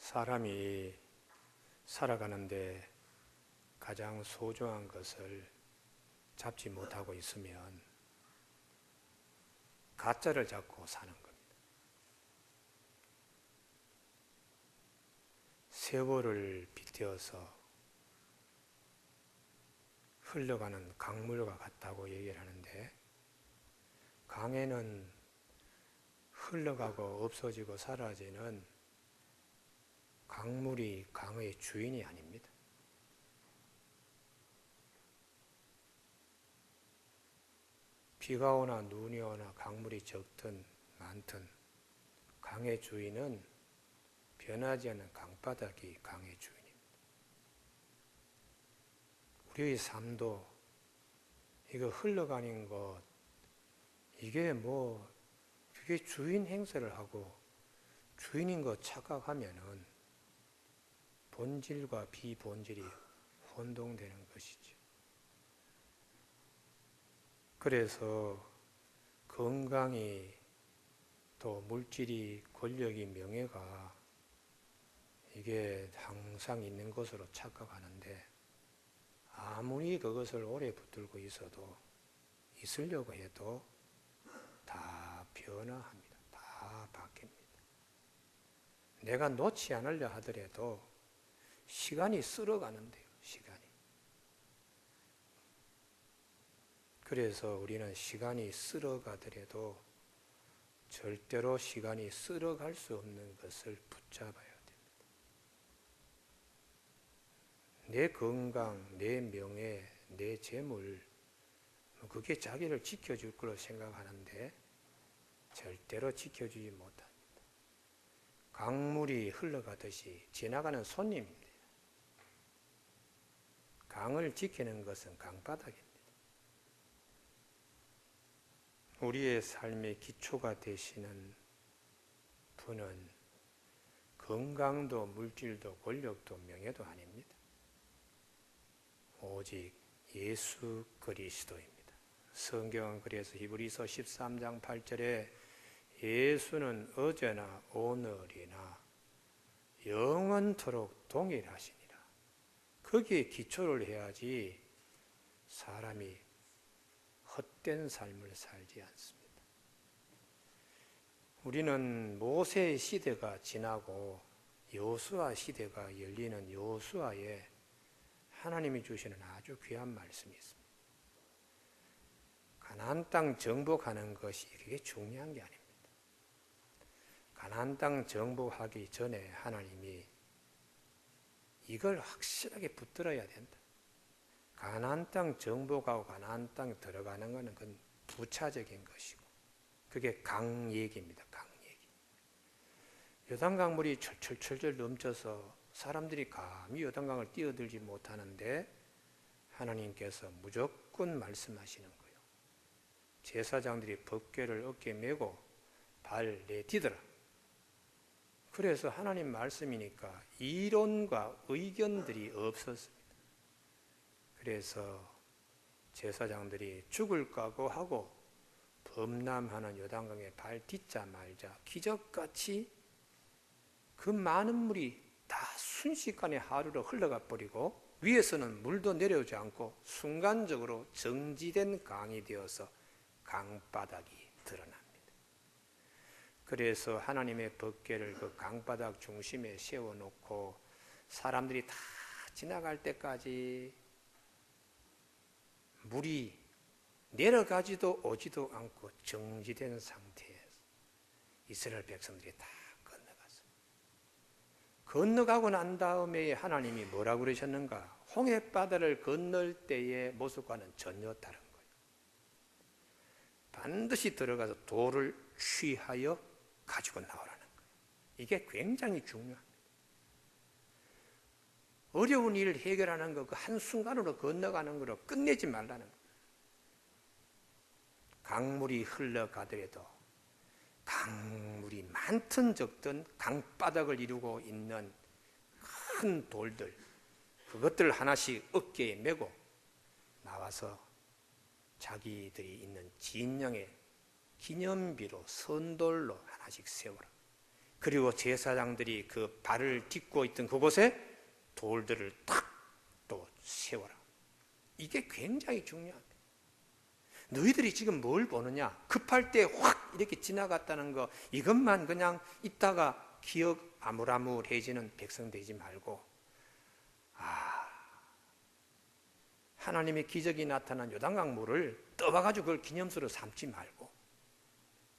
사람이 살아가는데 가장 소중한 것을 잡지 못하고 있으면 가짜를 잡고 사는 겁니다. 세월을 빗대어서 흘러가는 강물과 같다고 얘기를 하는데, 강에는 흘러가고 없어지고 사라지는 강물이 강의 주인이 아닙니다. 비가 오나 눈이 오나 강물이 적든 많든 강의 주인은 변하지 않는 강바닥이 강의 주인입니다. 우리의 삶도 이거 흘러가는 것, 이게 그게 주인 행세를 하고 주인인 것 착각하면은 본질과 비본질이 혼동되는 것이죠. 그래서 건강이, 또 물질이, 권력이, 명예가 이게 항상 있는 것으로 착각하는데, 아무리 그것을 오래 붙들고 있어도, 있으려고 해도 다 변화합니다. 다 바뀝니다. 내가 놓지 않으려 하더라도 시간이 쓸어가는데요. 시간이. 그래서 우리는 시간이 쓸어가더라도 절대로 시간이 쓸어갈 수 없는 것을 붙잡아야 됩니다. 내 건강, 내 명예, 내 재물, 그게 자기를 지켜줄 거로 생각하는데 절대로 지켜주지 못합니다. 강물이 흘러가듯이 지나가는 손님입니다. 강을 지키는 것은 강바닥입니다. 우리의 삶의 기초가 되시는 분은 건강도 물질도 권력도 명예도 아닙니다. 오직 예수 그리스도입니다. 성경은 그래서 히브리서 13장 8절에 예수는 어제나 오늘이나 영원토록 동일하시니라. 거기에 기초를 해야지 사람이 헛된 삶을 살지 않습니다. 우리는 모세의 시대가 지나고 여호수아 시대가 열리는 여호수아에 하나님이 주시는 아주 귀한 말씀이 있습니다. 가나안 땅 정복하는 것이 그게 중요한 게 아닙니다. 가나안 땅 정복하기 전에 하나님이 이걸 확실하게 붙들어야 된다. 가나안 땅 정복하고 가나안 땅 들어가는 것은 그건 부차적인 것이고, 그게 강 얘기입니다. 강 얘기. 요단강물이 철철철철 넘쳐서 사람들이 감히 요단강을 뛰어들지 못하는데 하나님께서 무조건 말씀하시는 거예요. 제사장들이 법궤를 어깨에 메고 발 내디뎌라. 그래서 하나님 말씀이니까 이론과 의견들이 없었습니다. 그래서 제사장들이 죽을 각오하고 범람하는 요단강에 발 딛자 말자 기적같이 그 많은 물이 다 순식간에 하루로 흘러가 버리고, 위에서는 물도 내려오지 않고 순간적으로 정지된 강이 되어서 강바닥이 드러납니다. 그래서 하나님의 법궤를 그 강바닥 중심에 세워놓고 사람들이 다 지나갈 때까지 물이 내려가지도 오지도 않고 정지된 상태에서 이스라엘 백성들이 다 건너갔어요. 건너가고 난 다음에 하나님이 뭐라고 그러셨는가? 홍해바다를 건널 때의 모습과는 전혀 다른 거예요. 반드시 들어가서 돌을 취하여 가지고 나오라는 거예요. 이게 굉장히 중요합니다. 어려운 일을 해결하는 거, 그 한순간으로 건너가는 거로 끝내지 말라는 거예요. 강물이 흘러가더라도 강물이 많든 적든 강바닥을 이루고 있는 큰 돌들, 그것들 하나씩 어깨에 메고 나와서 자기들이 있는 진영의 기념비로 선돌로 하나씩 세워라. 그리고 제사장들이 그 발을 딛고 있던 그곳에 돌들을 탁 또 세워라. 이게 굉장히 중요합니다. 너희들이 지금 뭘 보느냐? 급할 때 확 이렇게 지나갔다는 거, 이것만 그냥 있다가 기억 아물아물해지는 백성 되지 말고, 하나님의 기적이 나타난 요단강 물을 떠봐가지고 그걸 기념수로 삼지 말고,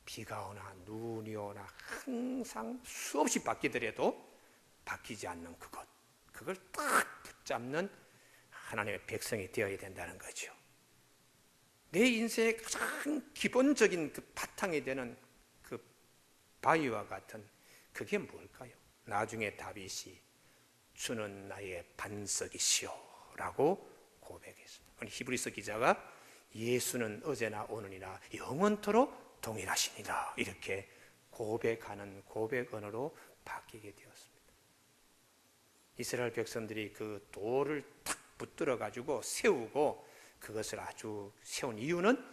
비가 오나 눈이 오나 항상 수없이 바뀌더라도 바뀌지 않는 그걸 딱 붙잡는 하나님의 백성이 되어야 된다는 거죠. 내 인생의 가장 기본적인 그 바탕이 되는 그 바위와 같은 그게 뭘까요? 나중에 다윗이 주는 나의 반석이시오 라고 고백했습니다. 히브리서 기자가 예수는 어제나 오늘이나 영원토록 동일하시니라 이렇게 고백하는 고백 언어로 바뀌게 되었습니다. 이스라엘 백성들이 그 돌을 탁 붙들어 가지고 세우고 그것을 아주 세운 이유는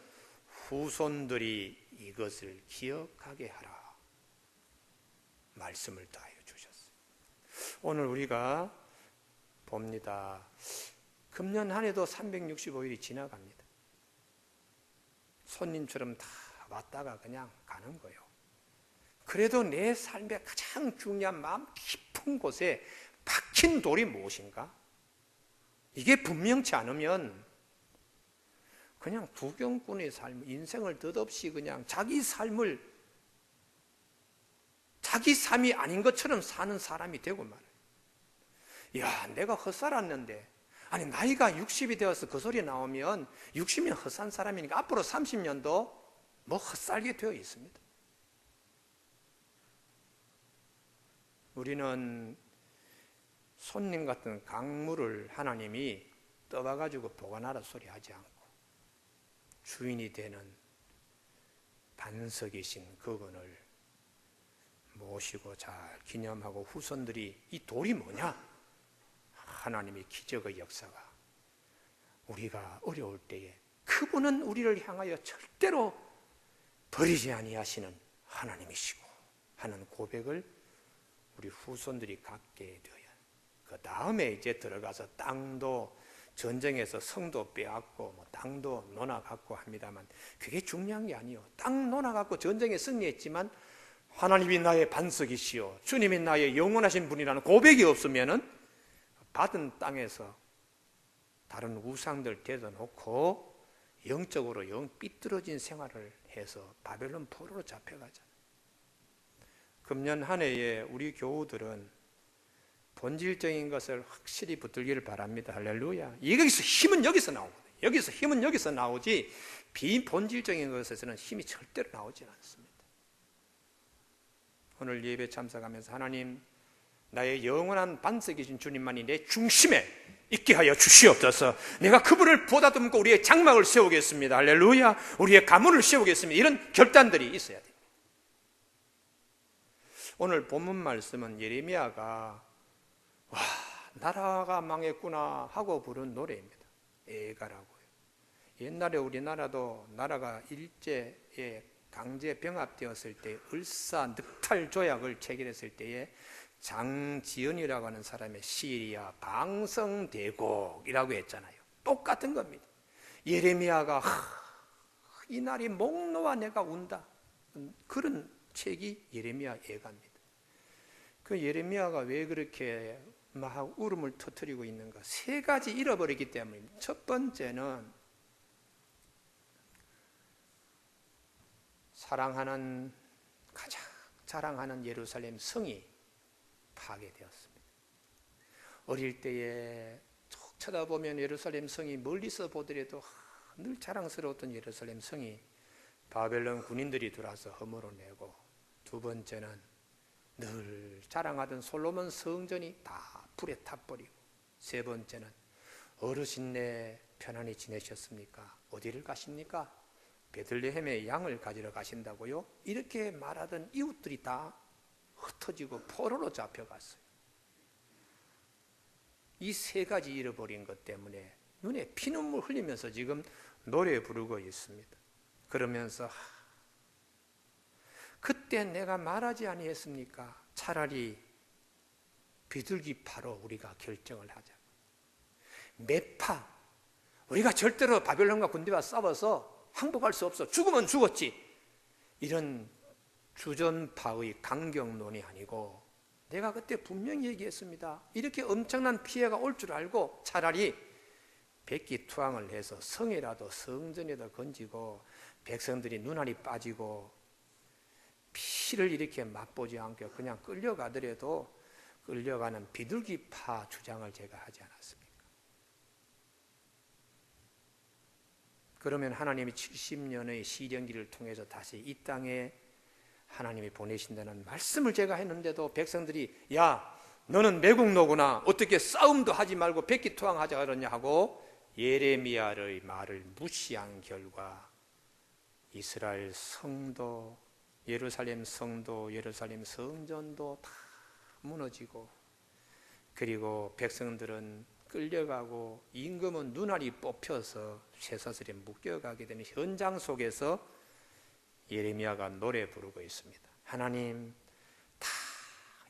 후손들이 이것을 기억하게 하라 말씀을 다하여 주셨어요. 오늘 우리가 봅니다. 금년 한 해도 365일이 지나갑니다. 손님처럼 다 왔다가 그냥 가는 거예요. 그래도 내 삶의 가장 중요한 마음 깊은 곳에 박힌 돌이 무엇인가? 이게 분명치 않으면 그냥 구경꾼의 삶, 인생을 덧없이 그냥 자기 삶이 아닌 것처럼 사는 사람이 되고 말이에요. 야, 내가 헛살았는데, 아니 나이가 60이 되어서 그 소리 나오면 60년 헛산 사람이니까 앞으로 30년도 뭐 헛살게 되어 있습니다. 우리는 손님 같은 강물을 하나님이 떠봐가지고 보관하라 소리 하지 않고 주인이 되는 반석이신 그분을 모시고 잘 기념하고 후손들이 이 돌이 뭐냐? 하나님의 기적의 역사가 우리가 어려울 때에 그분은 우리를 향하여 절대로 버리지 아니하시는 하나님이시고 하는 고백을 우리 후손들이 갖게 되어야. 그 다음에 이제 들어가서 땅도 전쟁에서 성도 빼앗고 뭐 땅도 논아갖고 합니다만 그게 중요한 게 아니요. 땅 논아갖고 전쟁에 승리했지만 하나님이 나의 반석이시오, 주님이 나의 영원하신 분이라는 고백이 없으면은 받은 땅에서 다른 우상들 대도 놓고 영적으로 영 삐뚤어진 생활을 해서 바벨론 포로로 잡혀가잖아요. 금년 한 해에 우리 교우들은 본질적인 것을 확실히 붙들기를 바랍니다. 할렐루야. 여기서 힘은 여기서 나오거든요. 여기서 힘은 여기서 나오지 비본질적인 것에서는 힘이 절대로 나오지 않습니다. 오늘 예배 참석하면서 하나님, 나의 영원한 반석이신 주님만이 내 중심에 있게 하여 주시옵소서. 내가 그분을 보다듬고 우리의 장막을 세우겠습니다. 할렐루야. 우리의 가문을 세우겠습니다. 이런 결단들이 있어야 됩니다. 오늘 본문 말씀은 예레미야가 와, 나라가 망했구나 하고 부른 노래입니다. 애가라고요. 옛날에 우리나라도 나라가 일제에 강제 병합되었을 때 을사늑탈 조약을 체결했을 때에 장지연이라고 하는 사람의 시리아 방성대곡이라고 했잖아요. 똑같은 겁니다. 예레미야가 이 날이 목 놓아 내가 운다, 그런 책이 예레미야 애가입니다. 그 예레미야가 왜 그렇게 막 울음을 터뜨리고 있는가? 세 가지 잃어버리기 때문입니다. 첫 번째는 사랑하는, 가장 자랑하는 예루살렘 성이 파괴되었습니다. 어릴 때에 쭉 쳐다보면 예루살렘 성이 멀리서 보더라도 늘 자랑스러웠던 예루살렘 성이 바벨론 군인들이 들어와서 허물어내고, 두 번째는 늘 자랑하던 솔로몬 성전이 다 불에 타버리고, 세 번째는 어르신네 편안히 지내셨습니까? 어디를 가십니까? 베들레헴에 양을 가지러 가신다고요? 이렇게 말하던 이웃들이 다 흩어지고 포로로 잡혀갔어요. 이 세 가지 잃어버린 것 때문에 눈에 피눈물 흘리면서 지금 노래 부르고 있습니다. 그러면서 그때 내가 말하지 아니했습니까? 차라리 비둘기파로 우리가 결정을 하자. 매파, 우리가 절대로 바벨론과 군대와 싸워서 항복할 수 없어, 죽으면 죽었지, 이런 주전파의 강경론이 아니고, 내가 그때 분명히 얘기했습니다. 이렇게 엄청난 피해가 올 줄 알고 차라리 백기투항을 해서 성이라도 성전에다 건지고 백성들이 눈알이 빠지고 피를 이렇게 맛보지 않게 그냥 끌려가더라도 끌려가는 비둘기파 주장을 제가 하지 않았습니까? 그러면 하나님이 70년의 시련기를 통해서 다시 이 땅에 하나님이 보내신다는 말씀을 제가 했는데도 백성들이 야, 너는 매국노구나, 어떻게 싸움도 하지 말고 백기투항하자 그러냐 하고 예레미야의 말을 무시한 결과 이스라엘 성도, 예루살렘 성도, 예루살렘 성전도 다 무너지고, 그리고 백성들은 끌려가고 임금은 눈알이 뽑혀서 쇠사슬에 묶여가게 되는 현장 속에서 예레미야가 노래 부르고 있습니다. 하나님, 다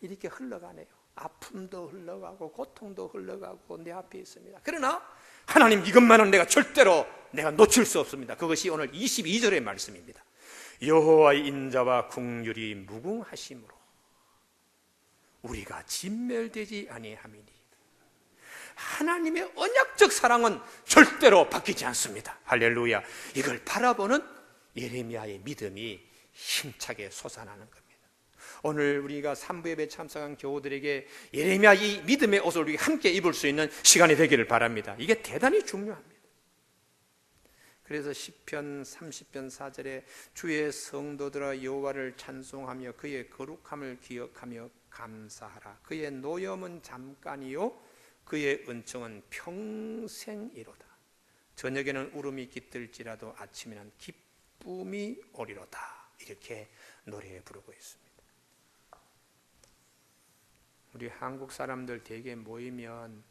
이렇게 흘러가네요. 아픔도 흘러가고 고통도 흘러가고 내 앞에 있습니다. 그러나 하나님, 이것만은 내가 놓칠 수 없습니다. 그것이 오늘 22절의 말씀입니다. 여호와의 인자와 긍휼이 무궁하심으로 우리가 진멸되지 아니함이니. 하나님의 언약적 사랑은 절대로 바뀌지 않습니다. 할렐루야. 이걸 바라보는 예레미야의 믿음이 힘차게 솟아나는 겁니다. 오늘 우리가 3부 예배 참석한 교우들에게 예레미야 이 믿음의 옷을 우리 함께 입을 수 있는 시간이 되기를 바랍니다. 이게 대단히 중요합니다. 그래서 시편 30편 4절에 주의 성도들아 여호와를 찬송하며 그의 거룩함을 기억하며 감사하라. 그의 노염은 잠깐이요 그의 은총은 평생이로다. 저녁에는 울음이 깃들지라도 아침에는 기쁨이 오리로다. 이렇게 노래 부르고 있습니다. 우리 한국 사람들 대개 모이면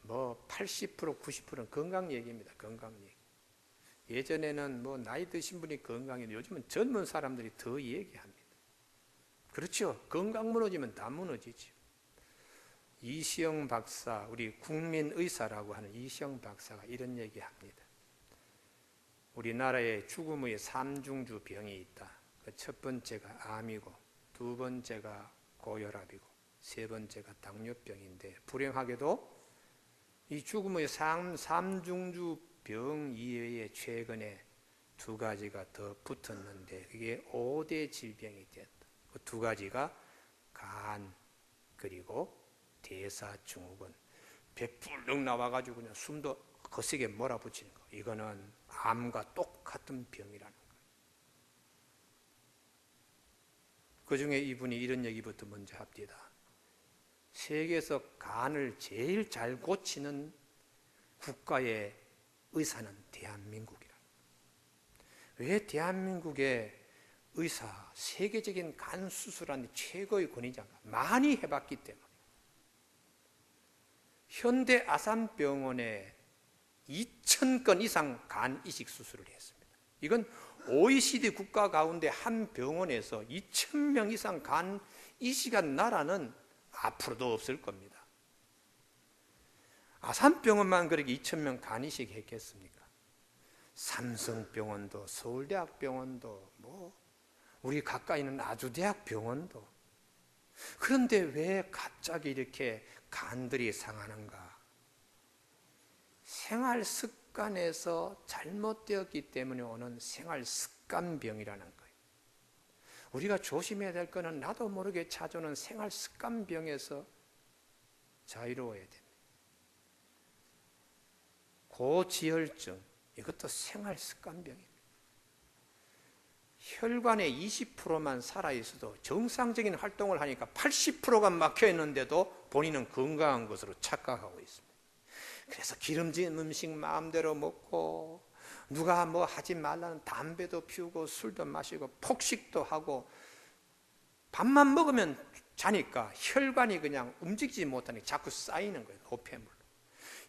뭐 80% 90%는 건강 얘기입니다. 건강 얘기. 예전에는 뭐 나이 드신 분이 건강인데 요즘은 젊은 사람들이 더 얘기합니다. 그렇죠. 건강 무너지면 다 무너지죠. 이시영 박사, 우리 국민의사라고 하는 이시영 박사가 이런 얘기합니다. 우리나라에 죽음의 삼중주 병이 있다. 그 첫 번째가 암이고, 두 번째가 고혈압이고, 세 번째가 당뇨병인데, 불행하게도 이 죽음의 삼중주 병 이외에 최근에 두 가지가 더 붙었는데 그게 5대 질병이 됐다. 그 두 가지가 간 그리고 대사증후군. 배 불룩 나와가지고 그냥 숨도 거세게 몰아붙이는 거. 이거는 암과 똑같은 병이라는 거예요. 그 중에 이분이 이런 얘기부터 먼저 합니다. 세계에서 간을 제일 잘 고치는 국가의 의사는 대한민국이라. 왜 대한민국의 의사, 세계적인 간 수술하는 최고의 권위자가 많이 해봤기 때문에. 현대 아산병원에 2,000건 이상 간 이식 수술을 했습니다. 이건 OECD 국가 가운데 한 병원에서 2,000명 이상 간 이식한 나라는 앞으로도 없을 겁니다. 아산병원만 그렇게 2,000명 간 이식 했겠습니까? 삼성병원도, 서울대학병원도, 우리 가까이 있는 아주대학병원도. 그런데 왜 갑자기 이렇게 간들이 상하는가? 생활 습관에서 잘못되었기 때문에 오는 생활 습관병이라는 거예요. 우리가 조심해야 될 것은 나도 모르게 찾아오는 생활 습관병에서 자유로워야 됩니다. 고지혈증, 이것도 생활 습관병입니다. 혈관의 20%만 살아있어도 정상적인 활동을 하니까 80%가 막혀있는데도 본인은 건강한 것으로 착각하고 있습니다. 그래서 기름진 음식 마음대로 먹고, 누가 뭐 하지 말라는 담배도 피우고 술도 마시고 폭식도 하고, 밥만 먹으면 자니까 혈관이 그냥 움직이지 못하니까 자꾸 쌓이는 거예요. 노폐물로.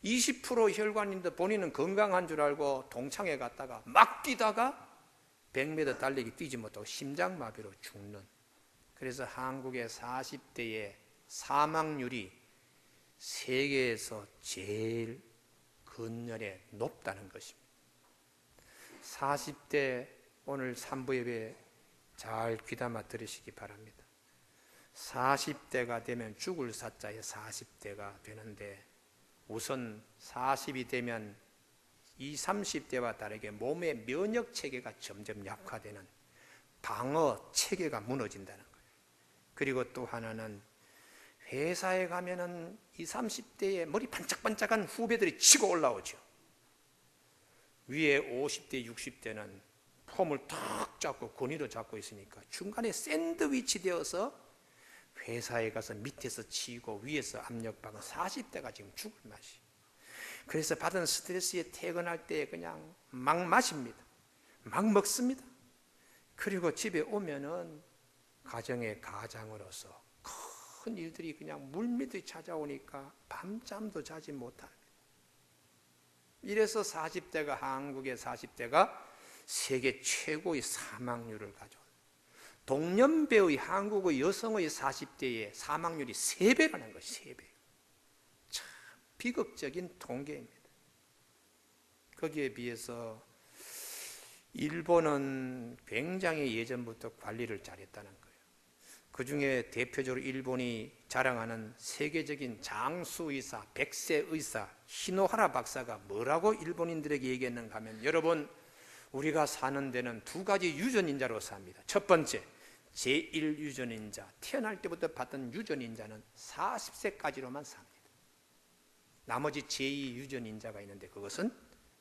20% 혈관인데 본인은 건강한 줄 알고 동창회 갔다가 막 뛰다가 100m 달리기 뛰지 못하고 심장마비로 죽는 그래서 한국의 40대의 사망률이 세계에서 제일 근년에 높다는 것입니다. 40대 오늘 3부 예배 잘 귀담아 들으시기 바랍니다. 40대가 되면 죽을 사자에 40대가 되는데 우선 40이 되면 20, 30대와 다르게 몸의 면역 체계가 점점 약화되는 방어 체계가 무너진다는 거예요. 그리고 또 하나는 회사에 가면은 20, 30대에 머리 반짝반짝한 후배들이 치고 올라오죠. 위에 50대, 60대는 폼을 탁 잡고 권위로 잡고 있으니까 중간에 샌드위치 되어서 회사에 가서 밑에서 치고 위에서 압력받고 40대가 지금 죽을 맛이. 그래서 받은 스트레스에 퇴근할 때 그냥 막 마십니다. 막 먹습니다. 그리고 집에 오면은 가정의 가장으로서 큰 일들이 그냥 물밀듯이 찾아오니까 밤잠도 자지 못합니다. 이래서 40대가 한국의 40대가 세계 최고의 사망률을 가져온 동년배의 한국의 여성의 40대의 사망률이 3배라는 것이 3배. 참 비극적인 통계입니다. 거기에 비해서 일본은 굉장히 예전부터 관리를 잘했다는 거예요. 그 중에 대표적으로 일본이 자랑하는 세계적인 장수의사, 백세의사 히노하라 박사가 뭐라고 일본인들에게 얘기했는가 하면, 여러분 우리가 사는 데는 2가지 유전인자로 삽니다. 첫 번째 제1유전인자, 태어날 때부터 받던 유전인자는 40세까지로만 삽니다. 나머지 제2유전인자가 있는데 그것은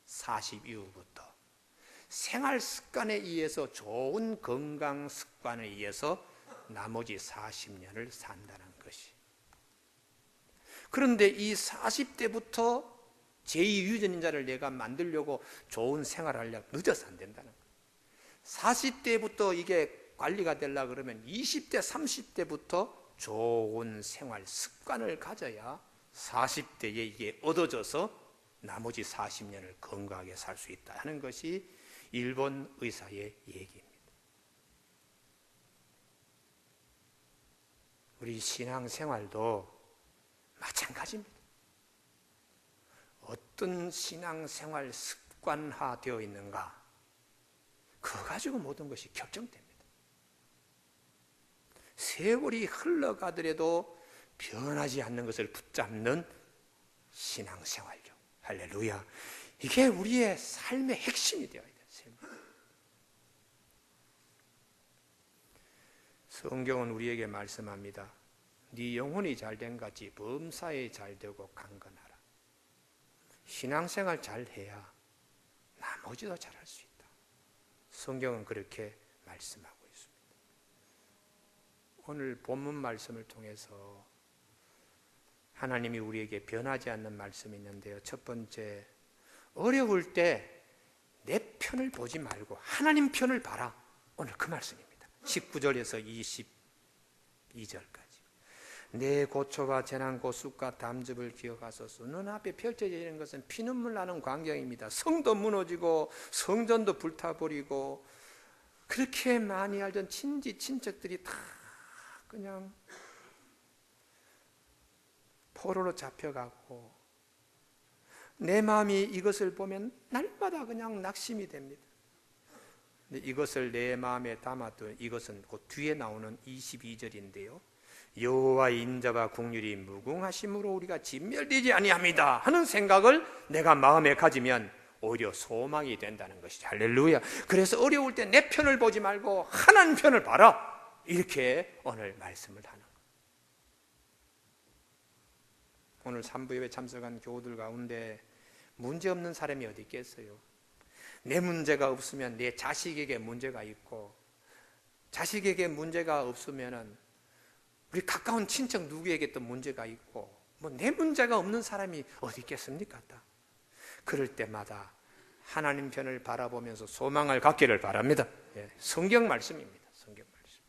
40 이후부터 생활 습관에 의해서 좋은 건강 습관에 의해서 나머지 40년을 산다는 것이. 그런데 이 40대부터 제2유전인자를 내가 만들려고 좋은 생활을 하려고 늦어서 안 된다는 거예요. 40대부터 이게 관리가 되려고 그러면 20대, 30대부터 좋은 생활 습관을 가져야 40대에 이게 얻어져서 나머지 40년을 건강하게 살 수 있다는 것이 일본 의사의 얘기입니다. 우리 신앙생활도 마찬가지입니다. 어떤 신앙생활 습관화되어 있는가, 그거 가지고 모든 것이 결정됩니다. 세월이 흘러가더라도 변하지 않는 것을 붙잡는 신앙생활력. 할렐루야. 이게 우리의 삶의 핵심이 되어야 돼요. 성경은 우리에게 말씀합니다. 네 영혼이 잘된 같이 범사에 잘되고 강건하라. 신앙생활 잘해야 나머지도 잘할 수 있다. 성경은 그렇게 말씀하고 있습니다. 오늘 본문 말씀을 통해서 하나님이 우리에게 변하지 않는 말씀이 있는데요. 첫 번째, 어려울 때 내 편을 보지 말고 하나님 편을 봐라. 오늘 그 말씀입니다. 19절에서 22절까지. 내 고초와 재난 고쑥과 담즙을 기억하소서. 눈앞에 펼쳐져 있는 것은 피눈물 나는 광경입니다. 성도 무너지고 성전도 불타버리고 그렇게 많이 알던 친지 친척들이 다 그냥 포로로 잡혀가고, 내 마음이 이것을 보면 날마다 그냥 낙심이 됩니다. 근데 이것을 내 마음에 담아둔 이것은 곧 뒤에 나오는 22절인데요. 여호와의 인자와 국률이 무궁하심으로 우리가 진멸되지 아니합니다 하는 생각을 내가 마음에 가지면 오히려 소망이 된다는 것이죠. 할렐루야. 그래서 어려울 때 내 편을 보지 말고 하나님 편을 봐라. 이렇게 오늘 말씀을 하는 거예요. 오늘 3부 예배 참석한 교우들 가운데 문제 없는 사람이 어디 있겠어요? 내 문제가 없으면 내 자식에게 문제가 있고, 자식에게 문제가 없으면 우리 가까운 친척 누구에게 또 문제가 있고, 뭐 내 문제가 없는 사람이 어디 있겠습니까? 그럴 때마다 하나님 편을 바라보면서 소망을 갖기를 바랍니다. 성경 말씀입니다. 성경 말씀.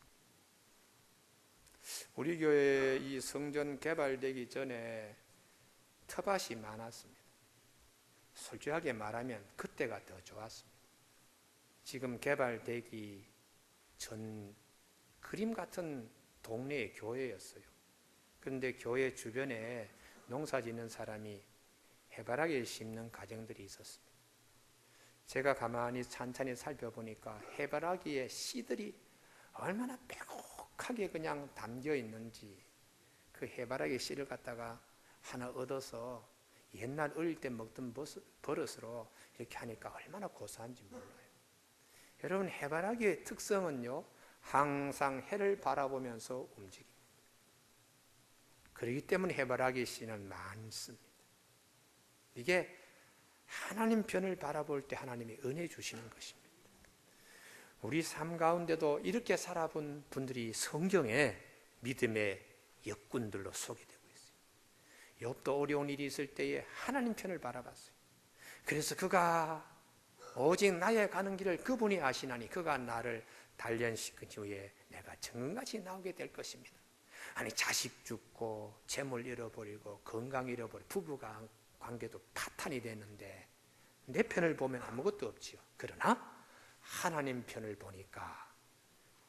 우리 교회 이 성전 개발되기 전에 터밭이 많았습니다. 솔직하게 말하면 그때가 더 좋았습니다. 지금 개발되기 전 그림 같은 동네의 교회였어요. 그런데 교회 주변에 농사 짓는 사람이 해바라기를 심는 가정들이 있었습니다. 제가 가만히 찬찬히 살펴보니까 해바라기의 씨들이 얼마나 빼곡하게 그냥 담겨 있는지, 그 해바라기 씨를 갖다가 하나 얻어서 옛날 어릴 때 먹던 버릇으로 이렇게 하니까 얼마나 고소한지 몰라요. 여러분, 해바라기의 특성은요, 항상 해를 바라보면서 움직입니다. 그렇기 때문에 해바라기 씨는 많습니다. 이게 하나님 편을 바라볼 때 하나님이 은혜 주시는 것입니다. 우리 삶 가운데도 이렇게 살아본 분들이 성경에 믿음의 역군들로 소개되고 있어요. 욥도 어려운 일이 있을 때에 하나님 편을 바라봤어요. 그래서 그가 오직 나의 가는 길을 그분이 아시나니 그가 나를 단련시킨 후에 내가 정금같이 나오게 될 것입니다. 아니, 자식 죽고 재물 잃어버리고 건강 잃어버리고 부부가 관계도 파탄이 됐는데 내 편을 보면 아무것도 없지요. 그러나 하나님 편을 보니까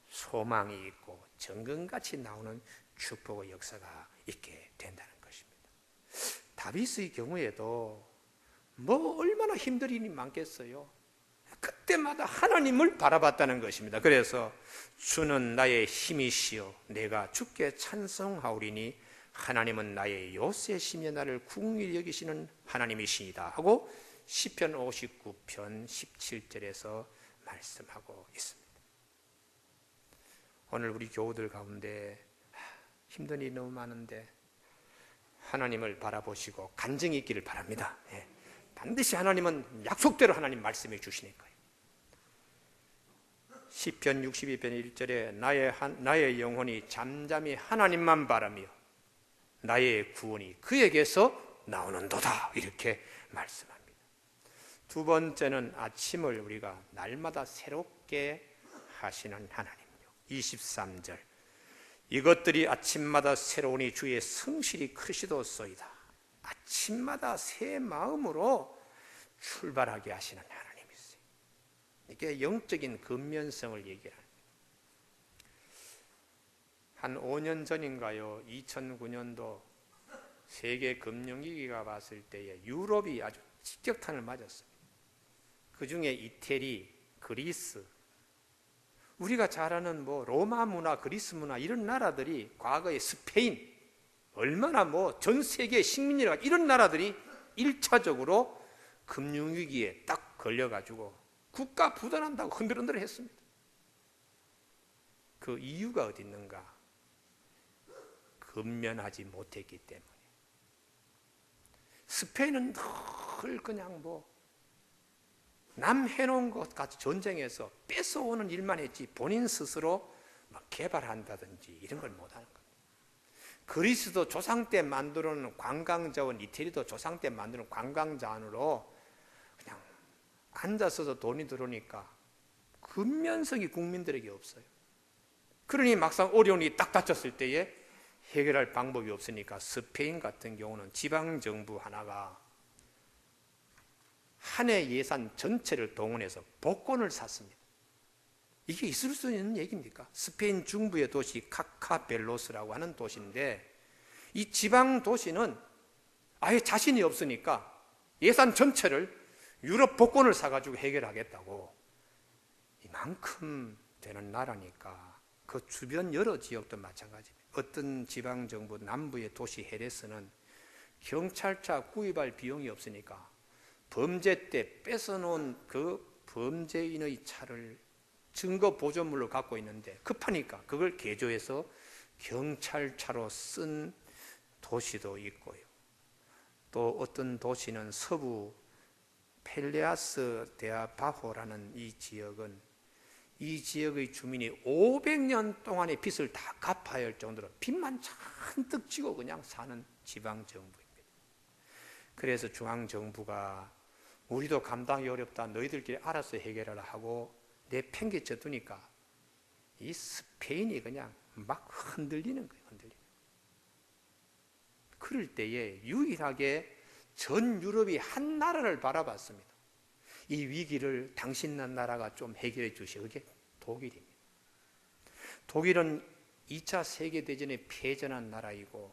소망이 있고 정금같이 나오는 축복의 역사가 있게 된다는 것입니다. 다윗의 경우에도 뭐 얼마나 힘든 일이 많겠어요. 그때마다 하나님을 바라봤다는 것입니다. 그래서 주는 나의 힘이시여 내가 주께 찬송하오리니 하나님은 나의 요새시며 나를 긍휼히 여기시는 하나님이시니다 하고 시편 59편 17절에서 말씀하고 있습니다. 오늘 우리 교우들 가운데 힘든 일이 너무 많은데 하나님을 바라보시고 간증이 있기를 바랍니다. 반드시 하나님은 약속대로 하나님 말씀해 주시니까요. 시편 62편 1절에 나의 영혼이 잠잠히 하나님만 바라며 나의 구원이 그에게서 나오는도다 이렇게 말씀합니다. 두 번째는 아침을 우리가 날마다 새롭게 하시는 하나님이요. 23절 이것들이 아침마다 새로우니 주의 성실이 크시도소이다. 아침마다 새 마음으로 출발하게 하시는 하나님이세요. 이게 영적인 근면성을 얘기합니다. 한 5년 전인가요? 2009년도 세계 금융위기가 왔을 때에 유럽이 아주 직격탄을 맞았어요. 그 중에 이태리, 그리스, 우리가 잘 아는 뭐 로마 문화, 그리스 문화 이런 나라들이 과거에 스페인, 얼마나 뭐 전 세계 식민지라 이런 나라들이 1차적으로 금융위기에 딱 걸려가지고 국가 부도난다고 흔들흔들 했습니다. 그 이유가 어디 있는가? 근면하지 못했기 때문에. 스페인은 늘 그냥 뭐 남 해놓은 것 같이 전쟁에서 뺏어오는 일만 했지 본인 스스로 막 개발한다든지 이런 걸 못하는 겁니다. 그리스도 조상 때 만들어놓은 관광자원, 이태리도 조상 때 만드는 관광자원으로 그냥 앉아서도 돈이 들어오니까 근면성이 국민들에게 없어요. 그러니 막상 어려운 일이 딱 닥쳤을 때에 해결할 방법이 없으니까 스페인 같은 경우는 지방정부 하나가 한 해 예산 전체를 동원해서 복권을 샀습니다. 이게 있을 수 있는 얘기입니까? 스페인 중부의 도시 카카벨로스라고 하는 도시인데 이 지방 도시는 아예 자신이 없으니까 예산 전체를 유럽 복권을 사가지고 해결하겠다고. 이만큼 되는 나라니까 그 주변 여러 지역도 마찬가지입니다. 어떤 지방정부 남부의 도시 헤레스는 경찰차 구입할 비용이 없으니까 범죄 때 뺏어놓은 그 범죄인의 차를 증거 보존물로 갖고 있는데 급하니까 그걸 개조해서 경찰차로 쓴 도시도 있고요. 또 어떤 도시는 서부 펠레아스 데아바호라는 이 지역은 이 지역의 주민이 500년 동안의 빚을 다 갚아야 할 정도로 빚만 잔뜩 지고 그냥 사는 지방정부입니다. 그래서 중앙정부가 우리도 감당이 어렵다, 너희들끼리 알아서 해결하라 하고 내팽개쳐 두니까 이 스페인이 그냥 막 흔들리는 거예요. 흔들리는. 그럴 때에 유일하게 전 유럽이 한 나라를 바라봤습니다. 이 위기를 당신 나라가 좀 해결해 주시오. 그게 독일입니다. 독일은 2차 세계대전에 패전한 나라이고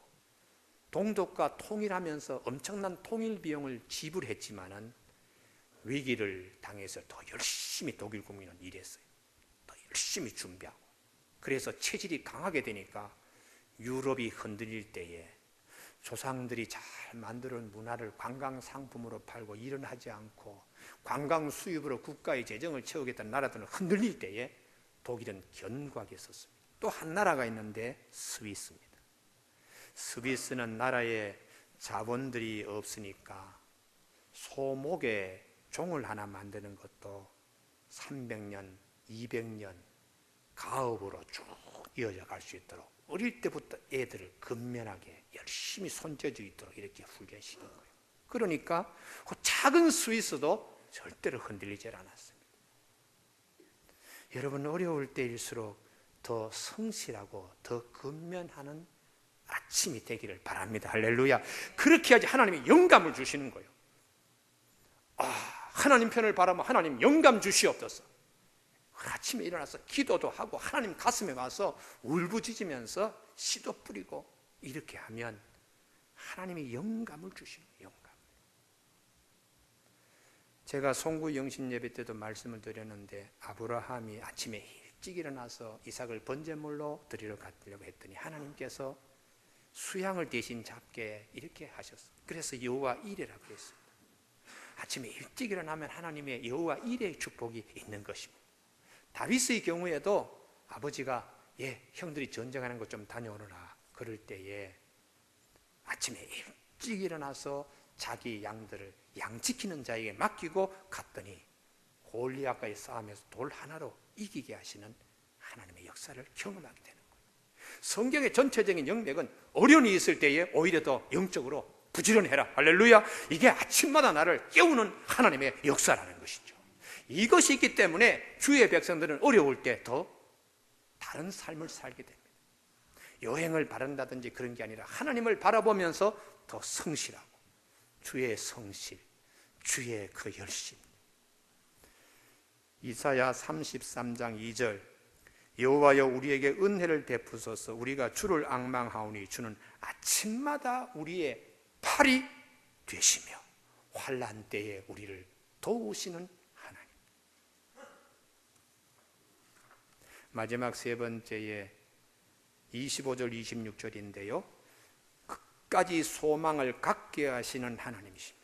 동독과 통일하면서 엄청난 통일 비용을 지불했지만은 위기를 당해서 더 열심히 독일 국민은 일했어요. 더 열심히 준비하고. 그래서 체질이 강하게 되니까 유럽이 흔들릴 때에 조상들이 잘 만들어놓은 문화를 관광 상품으로 팔고 일은 하지 않고 관광 수입으로 국가의 재정을 채우겠다는 나라들은 흔들릴 때에 독일은 견고하게 섰습니다. 또 한 나라가 있는데 스위스입니다. 스위스는 나라에 자본들이 없으니까 소목의 종을 하나 만드는 것도 300년, 200년 가업으로 쭉 이어져 갈 수 있도록 어릴 때부터 애들을 근면하게 열심히 손재주 있도록 이렇게 훈련시킨 거예요. 그러니까 그 작은 스위스도 절대로 흔들리지 않았습니다. 여러분, 어려울 때일수록 더 성실하고 더 근면하는 아침이 되기를 바랍니다. 할렐루야. 그렇게 해야지 하나님이 영감을 주시는 거예요. 하나님 편을 바라면 하나님 영감 주시옵소서. 아침에 일어나서 기도도 하고 하나님 가슴에 와서 울부짖으면서 씨도 뿌리고 이렇게 하면 하나님이 영감을 주시는 거예요. 영감. 제가 송구 영신 예배 때도 말씀을 드렸는데 아브라함이 아침에 일찍 일어나서 이삭을 번제물로 드리러 가려고 했더니 하나님께서 수양을 대신 잡게 이렇게 하셨어요. 그래서 여호와 이레라고 그랬습니다. 아침에 일찍 일어나면 하나님의 여호와 이레의 축복이 있는 것입니다. 다윗의 경우에도 아버지가 형들이 전쟁하는 것 좀 다녀오너라 그럴 때에 아침에 일찍 일어나서 자기 양들을 양 지키는 자에게 맡기고 갔더니 골리앗과의 싸움에서 돌 하나로 이기게 하시는 하나님의 역사를 경험하게 되는 거예요. 성경의 전체적인 영맥은 어려움이 있을 때에 오히려 더 영적으로 부지런해라. 할렐루야. 이게 아침마다 나를 깨우는 하나님의 역사라는 것이죠. 이것이 있기 때문에 주의 백성들은 어려울 때 더 다른 삶을 살게 됩니다. 여행을 바란다든지 그런 게 아니라 하나님을 바라보면서 더 성실하고 주의 성실, 주의 그 열심. 이사야 33장 2절 여호와여 우리에게 은혜를 베푸소서. 우리가 주를 앙망하오니 주는 아침마다 우리의 팔이 되시며 환난 때에 우리를 도우시는 하나님. 마지막 세 번째에 25절 26절인데요 끝까지 소망을 갖게 하시는 하나님이십니다.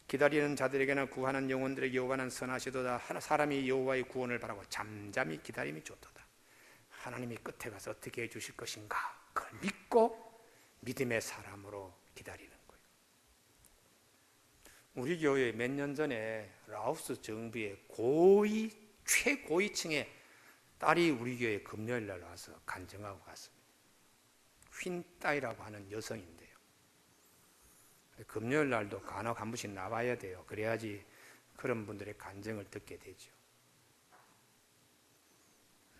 기다리는 자들에게나 구하는 영혼들에게 여호와는 선하시도다. 사람이 여호와의 구원을 바라고 잠잠히 기다림이 좋도다. 하나님이 끝에 가서 어떻게 해주실 것인가 그걸 믿고 믿음의 사람으로 기다리는 거예요. 우리 교회 몇 년 전에 라오스 정부의 최고위층의 딸이 우리 교회 금요일 날 와서 간증하고 갔습니다. 휜따이라고 하는 여성인데요. 금요일 날도 간혹 한 번씩 나와야 돼요. 그래야지 그런 분들의 간증을 듣게 되죠.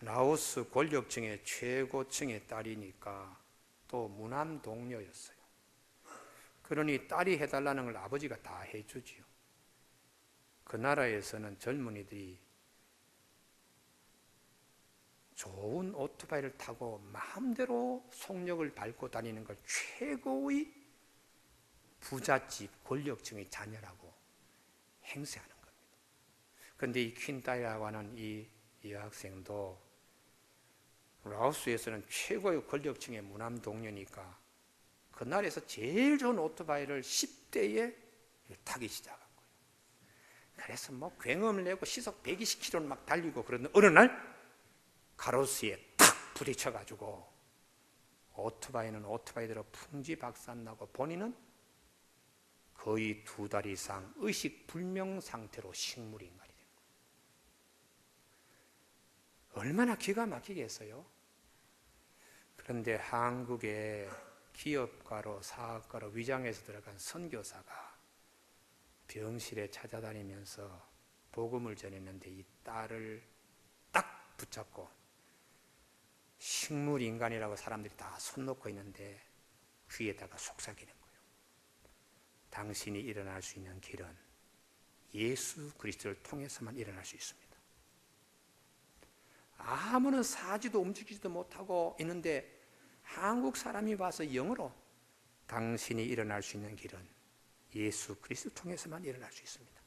라오스 권력층의 최고층의 딸이니까 또 무남 동료였어요. 그러니 딸이 해달라는 걸 아버지가 다 해주지요. 그 나라에서는 젊은이들이 좋은 오토바이를 타고 마음대로 속력을 밟고 다니는 걸 최고의 부잣집 권력층의 자녀라고 행세하는 겁니다. 그런데 이 퀸따이라고 하는 이 여학생도 라오스에서는 최고의 권력층의 무남 동료니까 그 나라에서 제일 좋은 오토바이를 10대에 타기 시작한 거예요. 그래서 뭐 굉음을 내고 시속 120km를 막 달리고 그러는 어느 날 가로수에 탁 부딪혀가지고 오토바이는 오토바이대로 풍지박산나고 본인은 거의 2달 이상 의식불명 상태로 식물인간이 된 거예요. 얼마나 기가 막히겠어요? 그런데 한국의 기업가로 사업가로 위장해서 들어간 선교사가 병실에 찾아다니면서 복음을 전했는데 이 딸을 딱 붙잡고 식물인간이라고 사람들이 다 손 놓고 있는데 귀에다가 속삭이는 거예요. 당신이 일어날 수 있는 길은 예수 그리스도를 통해서만 일어날 수 있습니다. 아무런 사지도 움직이지도 못하고 있는데 한국 사람이 와서 영어로 당신이 일어날 수 있는 길은 예수 그리스도를 통해서만 일어날 수 있습니다.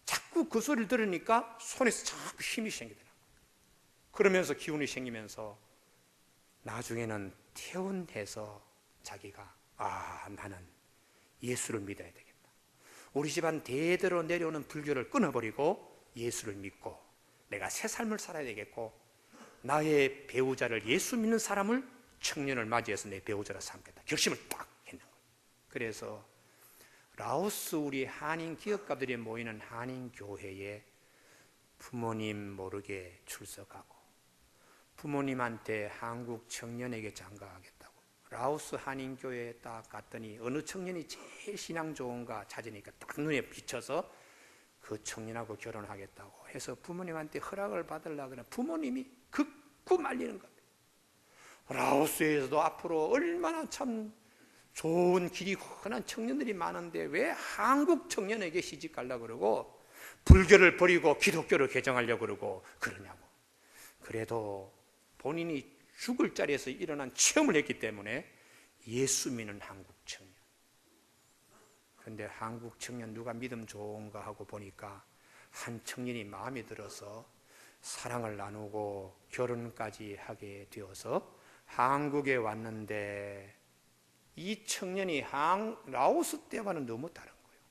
자꾸 그 소리를 들으니까 손에서 자꾸 힘이 생기더라고요. 그러면서 기운이 생기면서 나중에는 퇴원해서 자기가 나는 예수를 믿어야 되겠다. 우리 집안 대대로 내려오는 불교를 끊어버리고 예수를 믿고 내가 새 삶을 살아야 되겠고 나의 배우자를 예수 믿는 사람을 청년을 맞이해서 내 배우자라 삼겠다. 결심을 딱 했는 거예요. 그래서 라오스 우리 한인 기업가들이 모이는 한인 교회에 부모님 모르게 출석하고 부모님한테 한국 청년에게 장가하겠다고 라오스 한인 교회에 딱 갔더니 어느 청년이 제일 신앙 좋은가 찾으니까 딱 눈에 비쳐서 그 청년하고 결혼하겠다고 해서 부모님한테 허락을 받으려고 그러면 부모님이 극구 말리는 겁니다. 라오스에서도 앞으로 얼마나 참 좋은 길이 훤한 청년들이 많은데 왜 한국 청년에게 시집 가려고 그러고 불교를 버리고 기독교를 개정하려고 그러냐고. 그래도 본인이 죽을 자리에서 일어난 체험을 했기 때문에 예수 믿는 한국 청년. 그런데 한국 청년 누가 믿음 좋은가 하고 보니까 한 청년이 마음에 들어서 사랑을 나누고 결혼까지 하게 되어서 한국에 왔는데 이 청년이 라오스 때와는 너무 다른 거예요.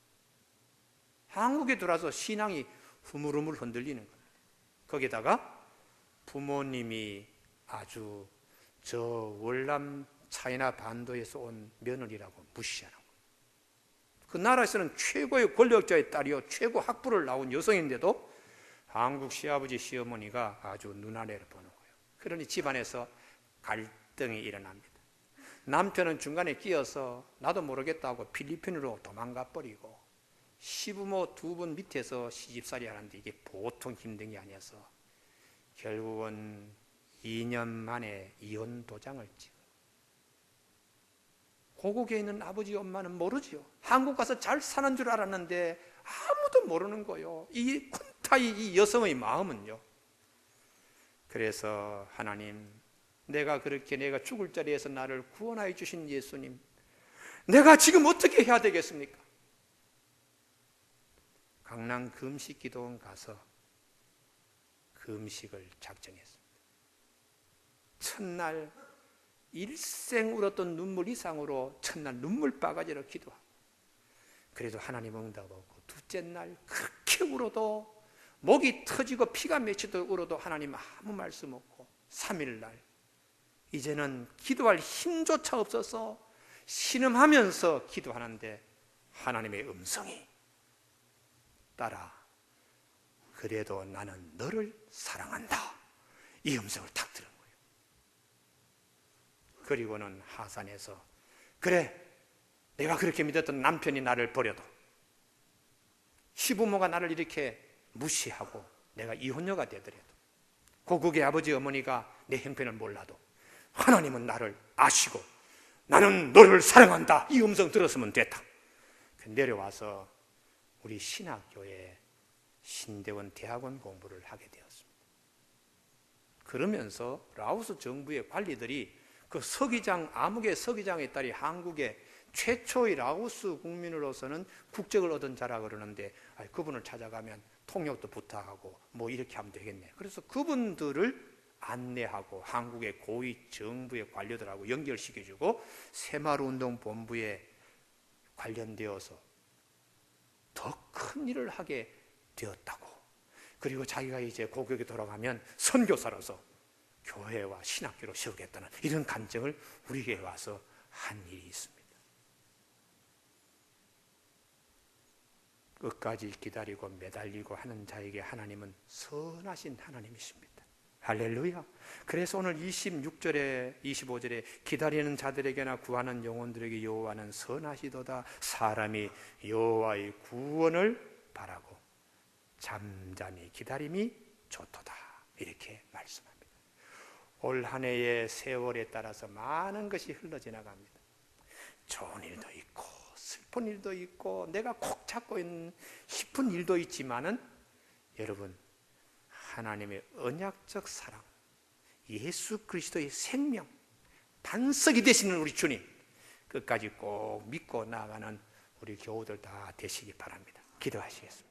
한국에 들어와서 신앙이 흐물흐물 흔들리는 겁니다. 거기다가 부모님이 아주 저 월남 차이나 반도에서 온 며느리라고 무시하는 거예요. 그 나라에서는 최고의 권력자의 딸이요 최고 학부를 나온 여성인데도 한국 시아버지 시어머니가 아주 눈아래를 보는 거예요. 그러니 집안에서 갈등이 일어납니다. 남편은 중간에 끼어서 나도 모르겠다고 필리핀으로 도망가 버리고 시부모 두 분 밑에서 시집살이 하는데 이게 보통 힘든 게 아니어서 결국은 2년 만에 이혼 도장을 찍은 거예요. 고국에 있는 아버지 엄마는 모르지요. 한국 가서 잘 사는 줄 알았는데 아무도 모르는 거예요. 이 쿤타이 이 여성의 마음은요. 그래서 하나님 내가 죽을 자리에서 나를 구원하여 주신 예수님 내가 지금 어떻게 해야 되겠습니까? 강남 금식기도원 가서 금식을 작정했습니다. 첫날 일생 울었던 눈물 이상으로 첫날 눈물바가지로 기도하고 그래도 하나님 응답 없고 둘째 날 그렇게 울어도 목이 터지고 피가 맺히도록 울어도 하나님 아무 말씀 없고 3일날 이제는 기도할 힘조차 없어서 신음하면서 기도하는데 하나님의 음성이 따라 그래도 나는 너를 사랑한다 이 음성을 탁 들은 거예요. 그리고는 하산해서 그래 내가 그렇게 믿었던 남편이 나를 버려도 시부모가 나를 이렇게 무시하고 내가 이혼녀가 되더라도 고국의 아버지 어머니가 내 형편을 몰라도 하나님은 나를 아시고 나는 너를 사랑한다 이 음성 들었으면 됐다. 내려와서 우리 신학교에 신대원 대학원 공부를 하게 되었습니다. 그러면서 라오스 정부의 관리들이 그 서기장 아무개 서기장의 딸이 한국의 최초의 라오스 국민으로서는 국적을 얻은 자라 그러는데 그분을 찾아가면 통역도 부탁하고 뭐 이렇게 하면 되겠네. 그래서 그분들을 안내하고 한국의 고위 정부의 관료들하고 연결시켜주고 새마을운동본부에 관련되어서 더 큰 일을 하게 되었다고. 그리고 자기가 이제 고국에 돌아가면 선교사로서 교회와 신학교로 세우겠다는 이런 간증을 우리에게 와서 한 일이 있습니다. 끝까지 기다리고 매달리고 하는 자에게 하나님은 선하신 하나님이십니다. 할렐루야. 그래서 오늘 26절에 25절에 기다리는 자들에게나 구하는 영혼들에게 여호와는 선하시도다. 사람이 여호와의 구원을 바라고 잠잠히 기다림이 좋도다. 이렇게 말씀합니다. 올 한 해의 세월에 따라서 많은 것이 흘러 지나갑니다. 좋은 일도 있고 슬픈 일도 있고 내가 콕 잡고 있는 싶은 일도 있지만은 여러분 하나님의 언약적 사랑, 예수 그리스도의 생명, 반석이 되시는 우리 주님, 끝까지 꼭 믿고 나아가는 우리 교우들 다 되시기 바랍니다. 기도하시겠습니다.